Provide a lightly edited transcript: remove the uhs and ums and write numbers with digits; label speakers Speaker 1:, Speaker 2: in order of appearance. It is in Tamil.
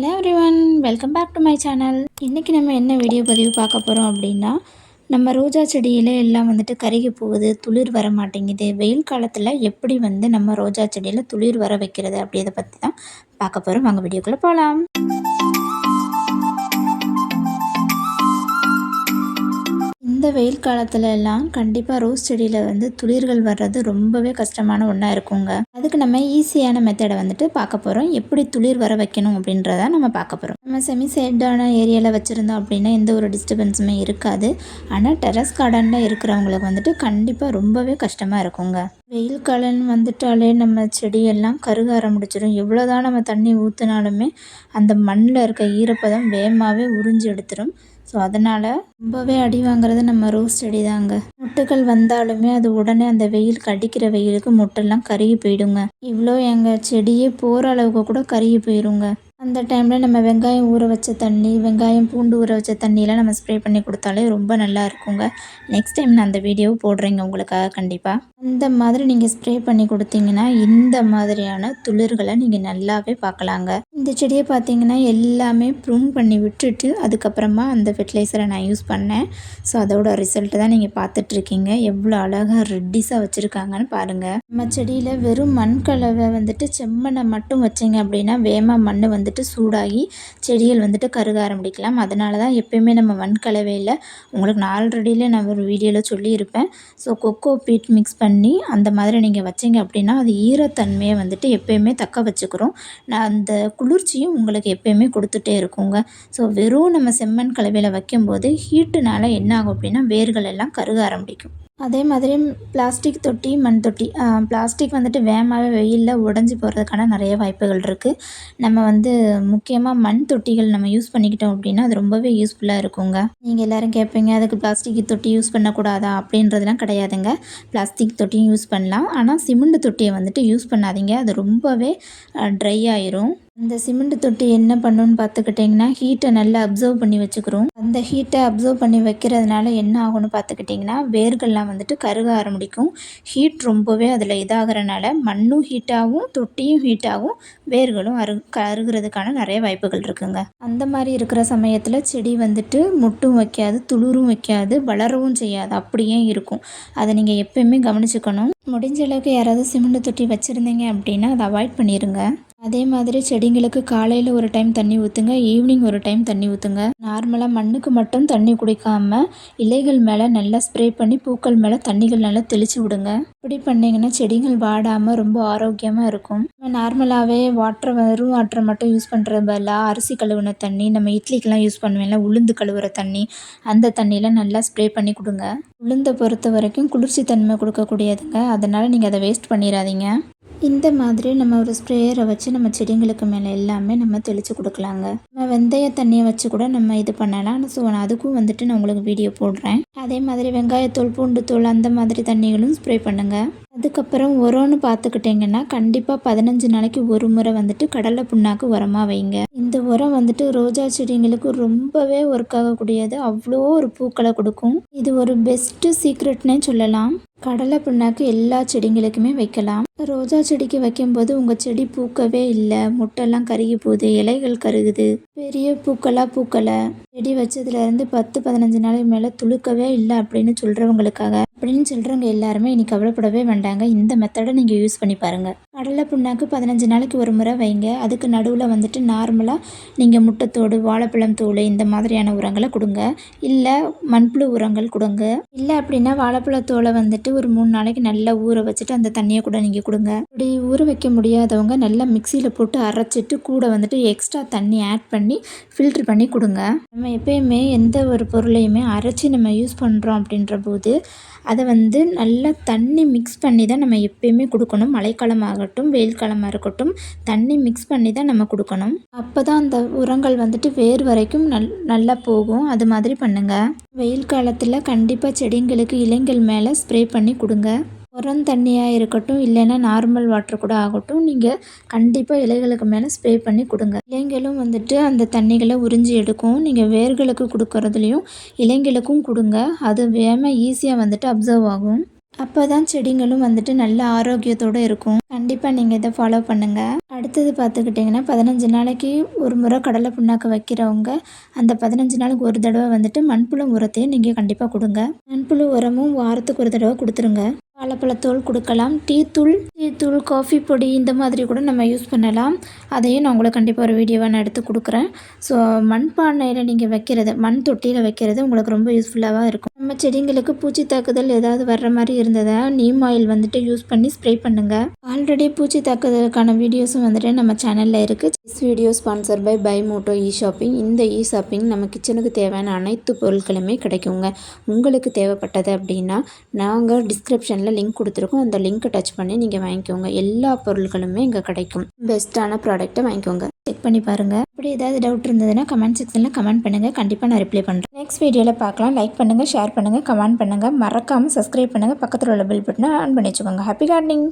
Speaker 1: Hello everyone, welcome back to my channel. இன்றைக்கி நம்ம என்ன வீடியோ பதிவு பார்க்க போகிறோம் அப்படின்னா, நம்ம ரோஜா செடியில் எல்லாம் வந்துட்டு கருகி போகுது, துளிர் வர மாட்டேங்குது. வெயில் காலத்தில் எப்படி நம்ம ரோஜா செடியில் துளிர் வர வைக்கிறது அப்படின்றத பற்றி தான் பார்க்க போகிறோம். வாங்க வீடியோக்குள்ளே போகலாம். இந்த வெயில் காலத்துல எல்லாம் கண்டிப்பாக ரோஸ் செடியில் துளிர்கள் வர்றது ரொம்பவே கஷ்டமான ஒன்றா இருக்குங்க. அதுக்கு நம்ம ஈஸியான மெத்தடை பார்க்க போகிறோம். எப்படி துளிர் வர வைக்கணும் அப்படின்றத நம்ம பார்க்க போகிறோம். நம்ம செமி சைடான ஏரியாவில் வச்சுருந்தோம் அப்படின்னா எந்த ஒரு டிஸ்டர்பன்ஸுமே இருக்காது. ஆனால் டெரஸ் கார்டனில் இருக்கிறவங்களுக்கு கண்டிப்பாக ரொம்பவே கஷ்டமாக இருக்குங்க. வெயில் காலம் வந்துட்டாலே நம்ம செடியெல்லாம் கருக ஆரம்பிச்சிடும். எவ்வளோதான் நம்ம தண்ணி ஊற்றினாலுமே அந்த மண்ணில் இருக்க ஈரப்பதம் வேகமாகவே உறிஞ்சி எடுத்துடும். ஸோ அதனால் ரொம்பவே அடி வாங்குறது நம்ம ரோஸ் செடி தாங்க. மொட்டுக்கள் வந்தாலுமே அது உடனே அந்த வெயிலுக்கு அடிக்கிற வெயிலுக்கு மொட்டெல்லாம் கருகி போயிடுங்க. இவ்வளோ எங்கள் செடியே போகிற அளவுக்கு கூட கருகி போயிடுங்க. அந்த டைமில் நம்ம வெங்காயம் ஊற வச்ச தண்ணி, வெங்காயம் பூண்டு ஊற வச்ச தண்ணியெலாம் நம்ம ஸ்ப்ரே பண்ணி கொடுத்தாலே ரொம்ப நல்லா இருக்குங்க. நெக்ஸ்ட் டைம் நான் அந்த வீடியோ போடுறேங்க உங்களுக்காக. கண்டிப்பாக அந்த மாதிரி நீங்கள் ஸ்ப்ரே பண்ணி கொடுத்தீங்கன்னா இந்த மாதிரியான துளிர்களை நீங்கள் நல்லாவே பார்க்கலாங்க. இந்த செடியை பார்த்தீங்கன்னா எல்லாமே ப்ரூன் பண்ணி விட்டுட்டு அதுக்கப்புறமா அந்த ஃபெர்டிலைசரை நான் யூஸ் பண்ணேன். ஸோ அதோட ரிசல்ட்டு தான் நீங்கள் பார்த்துட்ருக்கீங்க. எவ்வளோ அழகாக ரெட்டிஸாக வச்சுருக்காங்கன்னு பாருங்கள். நம்ம செடியில் வெறும் மண் கலவை செம்மண்ணை மட்டும் வச்சிங்க அப்படின்னா வேகமாக மண் சூடாகி செடிகள் கருக ஆரம்பிக்கலாம். அதனால தான் எப்பயுமே நம்ம மண் கலவையில் உங்களுக்கு நான் ஆல்ரெடியிலே நான் ஒரு வீடியோவில் சொல்லியிருப்பேன். ஸோ கொக்கோ பீட் மிக்ஸ் பண்ணி அந்த மாதிரி நீங்கள் வச்சிங்க அப்படின்னா அது ஈரத்தன்மையை எப்பயுமே தக்க வச்சுக்கிறோம். நான் அந்த குளிர்ச்சியும் உங்களுக்கு எப்பயுமே கொடுத்துட்டே இருக்குங்க. ஸோ வெறும் நம்ம செம்மண் கலவையில் வைக்கும்போது ஹீட்டுனால என்ன ஆகும் அப்படின்னா வேர்கள் எல்லாம் கருக ஆரம்பிக்கும். அதே மாதிரி பிளாஸ்டிக் தொட்டி, மண் தொட்டி. பிளாஸ்டிக் வேகமாகவே வெயிலில் உடஞ்சி போகிறதுக்கான நிறைய வாய்ப்புகள் இருக்குது. நம்ம முக்கியமாக மண் தொட்டிகள் நம்ம யூஸ் பண்ணிக்கிட்டோம் அப்படின்னா அது ரொம்பவே யூஸ்ஃபுல்லாக இருக்குங்க. நீங்கள் எல்லோரும் கேட்பீங்க அதுக்கு பிளாஸ்டிக் தொட்டி யூஸ் பண்ணக்கூடாதா அப்படின்றதுலாம் கிடையாதுங்க. பிளாஸ்டிக் தொட்டியும் யூஸ் பண்ணலாம். ஆனால் சிமெண்ட் தொட்டியை யூஸ் பண்ணாதீங்க. அது ரொம்பவே ட்ரை ஆயிரும். அந்த சிமெண்ட் தொட்டி என்ன பண்ணுன்னு பார்த்துக்கிட்டிங்கன்னா ஹீட்டை நல்லா அப்சர்வ் பண்ணி வச்சுக்கிறோம். அந்த ஹீட்டை அப்சர்வ் பண்ணி வைக்கிறதுனால என்ன ஆகும்னு பார்த்துக்கிட்டிங்கன்னா வேர்கள்லாம் கருக ஆரம்பிக்கும். ஹீட் ரொம்பவே அதில் இதாகிறனால மண்ணும் ஹீட்டாகவும் தொட்டியும் ஹீட்டாகவும் வேர்களும் கருகிறதுக்கான நிறைய வாய்ப்புகள் இருக்குங்க. அந்த மாதிரி இருக்கிற சமயத்தில் செடி மொட்டும் வைக்காது, துளிரும் வைக்காது, வளரவும் செய்யாது, அப்படியே இருக்கும். அதை நீங்கள் எப்பயுமே கவனிச்சுக்கணும். முடிஞ்ச அளவுக்கு யாராவது சிமெண்ட் தொட்டி வச்சுருந்தீங்க அப்படின்னா அதை அவாய்ட் பண்ணிடுங்க. அதே மாதிரி செடிங்களுக்கு காலையில் ஒரு டைம் தண்ணி ஊற்றுங்க, ஈவினிங் ஒரு டைம் தண்ணி ஊற்றுங்க. நார்மலாக மண்ணுக்கு மட்டும் தண்ணி குடிக்காமல் இலைகள் மேலே நல்லா ஸ்ப்ரே பண்ணி பூக்கள் மேலே தண்ணிகள் நல்லா தெளித்து விடுங்க. இப்படி பண்ணிங்கன்னா செடிகள் வாடாமல் ரொம்ப ஆரோக்கியமாக இருக்கும். நம்ம நார்மலாகவே வெறும் வாட்டரை மட்டும் யூஸ் பண்ணுறது பதிலாக அரிசி கழுவுன தண்ணி, நம்ம இட்லிக்கெலாம் யூஸ் பண்ணுவேன்ல உளுந்து கழுவுற தண்ணி, அந்த தண்ணியில் நல்லா ஸ்ப்ரே பண்ணி கொடுங்க. உளுந்தை பொறுத்த வரைக்கும் குளிர்ச்சி தன்மை கொடுக்கக்கூடியதுங்க. அதனால் நீங்கள் அதை வேஸ்ட் பண்ணிடாதீங்க. இந்த மாதிரி நம்ம ஒரு ஸ்ப்ரேயரை வச்சு நம்ம செடிங்களுக்கு மேலே எல்லாமே நம்ம தெளித்து கொடுக்கலாங்க. நம்ம வெந்தய தண்ணியை வச்சு கூட நம்ம இது பண்ணலாம். ஸோ நான் அதுக்கும் நான் உங்களுக்கு வீடியோ போடுறேன். அதே மாதிரி வெங்காயத்தூள், பூண்டு தூள் அந்த மாதிரி தண்ணிகளும் ஸ்ப்ரே பண்ணுங்கள். அதுக்கப்புறம் உரம்னு பார்த்துக்கிட்டிங்கன்னா கண்டிப்பாக 15 நாளைக்கு ஒரு முறை கடலை புண்ணாக்கு உரமாக வைங்க. இந்த உரம் ரோஜா செடிங்களுக்கு ரொம்பவே ஒர்க் ஆகக்கூடியது. அவ்வளோ ஒரு பூக்களை கொடுக்கும். இது ஒரு பெஸ்ட்டு சீக்ரெட்னே சொல்லலாம். கடலை புண்ணாக்கு எல்லா செடிங்களுக்குமே வைக்கலாம். ரோஜா செடிக்கு வைக்கும்போது உங்கள் செடி பூக்கவே இல்லை, முட்டெல்லாம் கருகி போகுது, இலைகள் கருகுது, பெரிய பூக்களை செடி வச்சதுலேருந்து 10-15 நாளைக்கு மேலே துளுக்கவே இல்லை அப்படின்னு சொல்கிறவங்க எல்லாருமே இனி கவலைப்படவே வேண்டாங்க. இந்த மெத்தடை நீங்கள் யூஸ் பண்ணி பாருங்கள். கடலை புண்ணாக்கு 15 நாளைக்கு ஒரு முறை வைங்க. அதுக்கு நடுவில் நார்மலாக நீங்கள் முட்டைத்தோடு, வாழைப்பழம் தோல் இந்த மாதிரியான உரங்களை கொடுங்க. இல்லை மண்புழு உரங்கள் கொடுங்க. இல்லை அப்படின்னா வாழைப்பழத்தோலை ஒரு 3 நாளைக்கு நல்லா ஊற வச்சுட்டு அந்த தண்ணியை கூட நீங்கள் கொடுங்க. இப்படி ஊற வைக்க முடியாதவங்க நல்லா மிக்சியில் போட்டு அரைச்சிட்டு கூட எக்ஸ்ட்ரா தண்ணி ஆட் பண்ணி ஃபில்ட்ரு பண்ணி கொடுங்க. நம்ம எப்பயுமே எந்த ஒரு பொருளையுமே அரைச்சி நம்ம யூஸ் பண்ணுறோம் அப்படின்ற போது அதை நல்லா தண்ணி மிக்ஸ் பண்ணி தான் நம்ம எப்பயுமே கொடுக்கணும். மழைக்காலமாகட்டும், வெயில் காலமாக இருக்கட்டும், தண்ணி மிக்ஸ் பண்ணி தான் நம்ம கொடுக்கணும். அப்போ தான் அந்த உரங்கள் வேர் வரைக்கும் நல்லா போகும். அது மாதிரி பண்ணுங்கள். வெயில் காலத்தில் கண்டிப்பாக செடிங்களுக்கு இலைகள் மேலே ஸ்ப்ரே பண்ணி கொடுங்க. உரம் தண்ணியாக இருக்கட்டும், இல்லைன்னா நார்மல் வாட்டர் கூட ஆகட்டும், நீங்கள் கண்டிப்பாக இலைகளுக்கு மேலே ஸ்ப்ரே பண்ணி கொடுங்க. இலைங்களும் அந்த தண்ணிகளை உறிஞ்சி எடுக்கும். நீங்கள் வேர்களுக்கு கொடுக்கறதுலையும் இலைங்களுக்கும் கொடுங்க. அது வேகமாக ஈஸியாக அப்சர்வ் ஆகும். அப்போ தான் செடிங்களும் வந்துட்டு நல்ல ஆரோக்கியத்தோடு இருக்கும். கண்டிப்பாக நீங்கள் இதை ஃபாலோ பண்ணுங்கள். அடுத்தது பார்த்துக்கிட்டிங்கன்னா 15 நாளைக்கு ஒரு முறை கடலை புண்ணாக்கு வைக்கிறவங்க அந்த 15 நாளுக்கு ஒரு தடவை வந்துட்டு மண்புழு உரத்தையும் நீங்கள் கண்டிப்பாக கொடுங்க. மண்புழு உரமும் வாரத்துக்கு ஒரு தடவை கொடுத்துருங்க. வாழைப்பழத்தோல் கொடுக்கலாம். டீத்தூள் காஃபி பொடி இந்த மாதிரி கூட நம்ம யூஸ் பண்ணலாம். அதையும் நான் உங்களுக்கு கண்டிப்பாக ஒரு வீடியோவாக நான் எடுத்து கொடுக்குறேன். ஸோ மண்பானையில் நீங்கள் வைக்கிறது, மண் தொட்டியில் வைக்கிறது உங்களுக்கு ரொம்ப யூஸ்ஃபுல்லாக இருக்கும். நம்ம செடிங்களுக்கு பூச்சி தாக்குதல் ஏதாவது வர்ற மாதிரி இருந்ததா நீம் ஆயில் வந்துட்டு யூஸ் பண்ணி ஸ்ப்ரே பண்ணுங்கள். ஆல்ரெடி பூச்சி தாக்குதலுக்கான வீடியோஸும் வந்துட்டு நம்ம சேனலில் இருக்குது. This video sponsor by Moto shopping. இந்த ஷாப்பிங் நம்ம கிச்சனுக்கு தேவையான அனைத்து பொருட்களுமே கிடைக்குங்க. உங்களுக்கு தேவைப்பட்டது அப்படின்னா நாங்கள் டிஸ்கிரிப்ஷனில் லிங்க் கொடுத்துருக்கோம். அந்த லிங்க்கை டச் பண்ணி நீங்கள் வாங்கிக்கோங்க. எல்லா பொருட்களுமே இங்கே கிடைக்கும். பெஸ்ட்டான ப்ராடக்ட்டை வாங்கிக்கோங்க. செக் பண்ணி பாருங்கள். அப்படி ஏதாவது டவுட் இருந்ததுன்னா கமெண்ட் செக்ஷனில் கமெண்ட் பண்ணுங்கள். கண்டிப்பாக நான் ரிப்ளை பண்ணுறேன். நெக்ஸ்ட் வீடியோவில் பார்க்கலாம். லைக் பண்ணுங்கள், ஷேர் பண்ணுங்கள், கமெண்ட் பண்ணுங்கள். மறக்காமல் சப்ஸ்கிரைப் பண்ணுங்கள். பக்கத்தில் உள்ள பெல் பட்டனை ஆன் பண்ணி வச்சுக்கோங்க. Happy gardening.